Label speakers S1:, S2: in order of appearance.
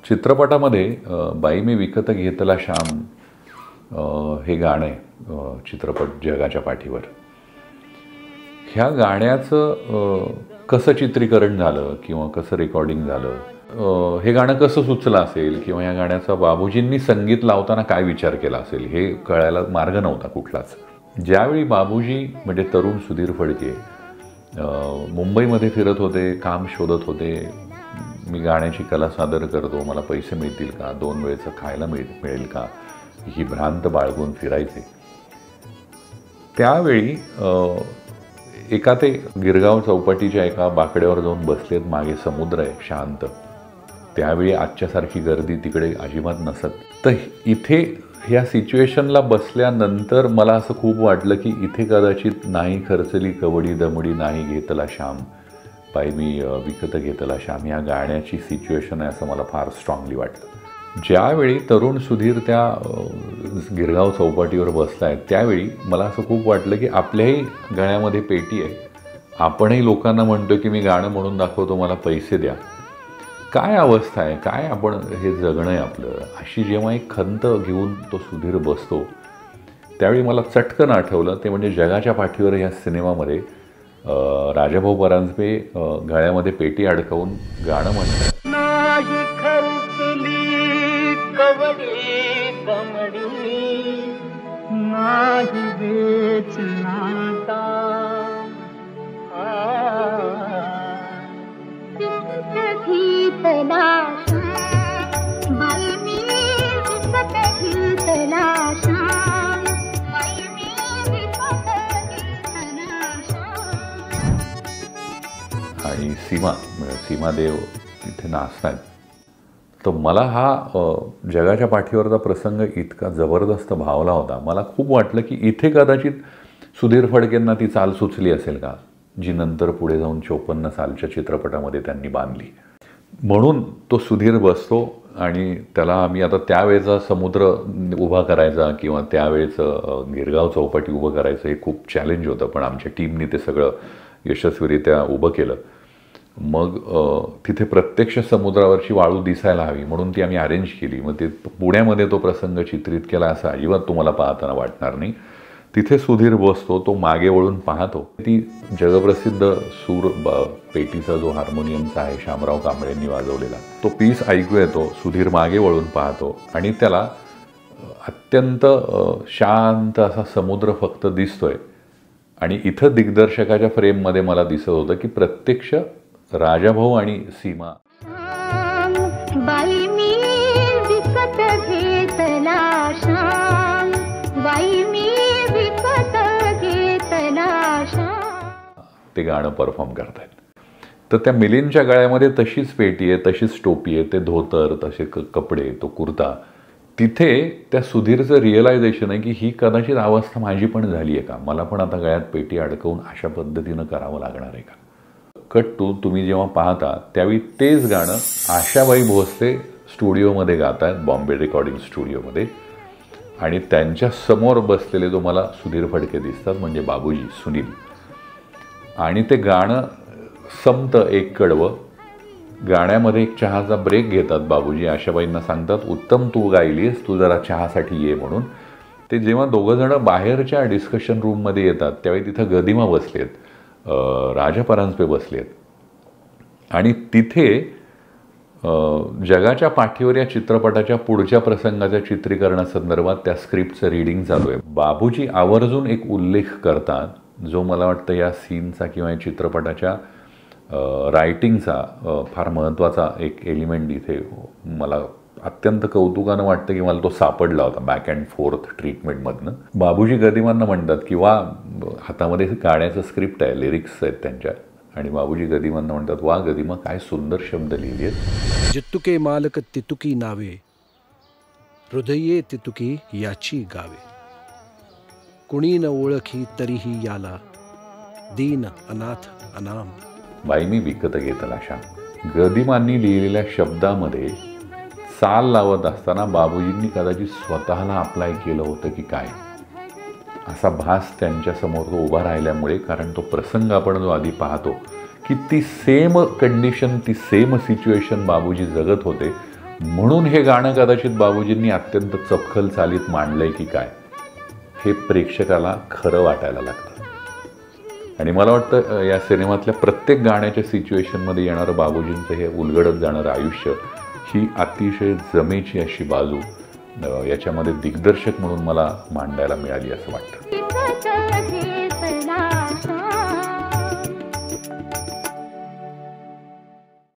S1: चित्रपटामध्ये बाई मी विकत घेतला श्याम हे गाणं आहे चित्रपट जगाच्या पाठीवर. ह्या गाण्याचं कसं चित्रीकरण झालं किंवा कसं रेकॉर्डिंग झालं, हे गाणं कसं सुचलं असेल किंवा या गाण्याचा बाबूजींनी संगीत लावताना काय विचार केला असेल हे कळायला मार्ग नव्हता कुठलाच. ज्यावेळी बाबूजी म्हणजे तरुण सुधीर फडके मुंबईमध्ये फिरत होते, काम शोधत होते, मी गाण्याची कला सादर करतो, मला पैसे मिळतील का, 2 वेळचं खायला मिळेल का, ही भ्रांत बाळगून फिरायचे. त्यावेळी एका ते गिरगाव चौपाटीच्या एका बाकड्यावर जाऊन बसलेत, मागे समुद्र आहे शांत. त्यावेळी आजच्यासारखी गर्दी तिकडे अजिबात नसत. तर इथे ह्या सिच्युएशनला बसल्यानंतर मला असं खूप वाटलं की इथे कदाचित नाही खर्चली कवडी दमडी, नाही घेतला श्याम, बाई मी विकत घेतला श्याम, या गाण्याची सिच्युएशन आहे असं मला फार स्ट्रॉंगली वाटलं. ज्यावेळी तरुण सुधीर त्या गिरगाव चौपाटीवर बसला आहे त्यावेळी मला असं खूप वाटलं की आपल्याही गळ्यामध्ये पेटी आहे, आपणही लोकांना म्हणतो की मी गाणं म्हणून दाखवतो, मला पैसे द्या. काय अवस्था आहे, काय आपण हे जगणं आहे आपलं, अशी जेव्हा एक खंत घेऊन तो सुधीर बसतो त्यावेळी मला चटकन आठवलं ते म्हणजे जगाच्या पाठीवर या सिनेमामध्ये राजाभाऊ परांजपे गळ्यामध्ये पेटी अडकवून गाणं म्हणतात. आणि सीमादेव तिथे नाचतात. तर मला हा जगाच्या पाठीवरचा प्रसंग इतका जबरदस्त भावला होता. मला खूप वाटलं की इथे कदाचित सुधीर फडकेंना ती चाल सुचली असेल का, जी नंतर पुढे जाऊन 54 सालच्या चित्रपटामध्ये त्यांनी बांधली. म्हणून तो सुधीर बसतो आणि त्याला आम्ही आता त्यावेळेचा समुद्र उभा करायचा किंवा त्यावेळेचं गिरगाव चौपाटी उभं करायचं हे खूप चॅलेंज होतं, पण आमच्या टीमने ते सगळं यशस्वीरित्या उभं केलं. मग तिथे प्रत्यक्ष समुद्रावरची वाळू दिसायला हवी म्हणून ती आम्ही अरेंज केली. मग ते पुण्यामध्ये तो प्रसंग चित्रित केला असं अजिबात तुम्हाला पाहताना वाटणार नाही. तिथे सुधीर बसतो, तो मागे वळून पाहतो. ती जगप्रसिद्ध सूर पेटीचा जो हार्मोनियमचा आहे शामराव कांबळेंनी वाजवलेला, तो पीस ऐकू येतो. सुधीर मागे वळून पाहतो आणि त्याला अत्यंत शांत असा समुद्र फक्त दिसतोय. आणि इथं दिग्दर्शकाच्या फ्रेममध्ये मला दिसत होतं की प्रत्यक्ष राजाभाऊ आणि सीमा बाई मी विकत घेतला श्याम, बाई मी विकत घेतला श्याम, ते गाणं परफॉर्म करतायत. तर त्या मिलिंदच्या गळ्यामध्ये तशीच पेटी आहे, तशीच टोपी आहे, ते धोतर, तसे कपडे, तो कुर्ता. तिथे त्या सुधीरचं रिअलायझेशन आहे की ही कदाचित अवस्था माझी पण झाली आहे का, मला पण आता गळ्यात पेटी अडकवून अशा पद्धतीनं करावं लागणार आहे का. कट टू तुम्ही जेव्हा पाहता त्यावेळी तेच गाणं आशाबाई भोसले स्टुडिओमध्ये गात आहेत, बॉम्बे रेकॉर्डिंग स्टुडिओमध्ये. आणि त्यांच्या समोर बसलेले जो मला सुधीर फडके दिसतात म्हणजे बाबूजी सुनील. आणि ते गाणं संपतं एक कडवं. गाण्यामध्ये एक चहाचा ब्रेक घेतात बाबूजी, आशाबाईंना सांगतात उत्तम तू गायलीस, तू जरा चहासाठी ये म्हणून. ते जेव्हा दोघंजणं बाहेरच्या डिस्कशन रूममध्ये येतात त्यावेळी तिथं गदिमा बसलेत, राजा परांजपे बसलेत. आणि तिथे जगाच्या पाठीवर या चित्रपटाच्या पुढच्या प्रसंगाच्या चित्रीकरणासंदर्भात त्या स्क्रिप्टचं रीडिंग चालू आहे. बाबूजी आवर्जून एक उल्लेख करतात जो मला वाटतं या सीनचा किंवा या चित्रपटाच्या रायटिंगचा फार महत्त्वाचा एक एलिमेंट इथे मला अत्यंत कौतुकानं वाटतं की मला तो सापडला होता बॅक अँड फोर्थ ट्रीटमेंटमधनं. बाबूजी गदिमांना म्हणतात किंवा हातामध्ये गाण्याचं स्क्रिप्ट आहे, लिरिक्स आहेत त्यांच्या, आणि बाबूजी गदिमांना म्हणतात वा गदिमा काय सुंदर शब्द लिहिले आहेत.
S2: जितुके मालक तितुकी नावे, हृदये तितुकी याची गावे, कुणी न ओळखी तरीही याला, दीन अनाथ अनाम,
S1: बाई मी विकत घेतला श्याम. गदिमांनी लिहिलेल्या शब्दामध्ये चाल लावत असताना बाबूजींनी कदाचित स्वतःला अप्लाय केलं होतं की काय, असा भास त्यांच्यासमोर तो उभा राहिल्यामुळे. कारण तो प्रसंग आपण जो आधी पाहतो की ती सेम कंडिशन, ती सेम सिच्युएशन बाबूजी जगत होते, म्हणून हे गाणं कदाचित बाबूजींनी अत्यंत चपखल चालीत मांडलंय की काय, हे प्रेक्षकाला खरं वाटायला लागतं. आणि मला वाटतं या सिनेमातल्या प्रत्येक गाण्याच्या सिच्युएशनमध्ये येणारं बाबूजींचं हे उलगडत जाणारं आयुष्य ही अतिशय जमेची अशी बाजू याच्यामध्ये दिग्दर्शक म्हणून मला मांडायला मिळाली असं वाटतं.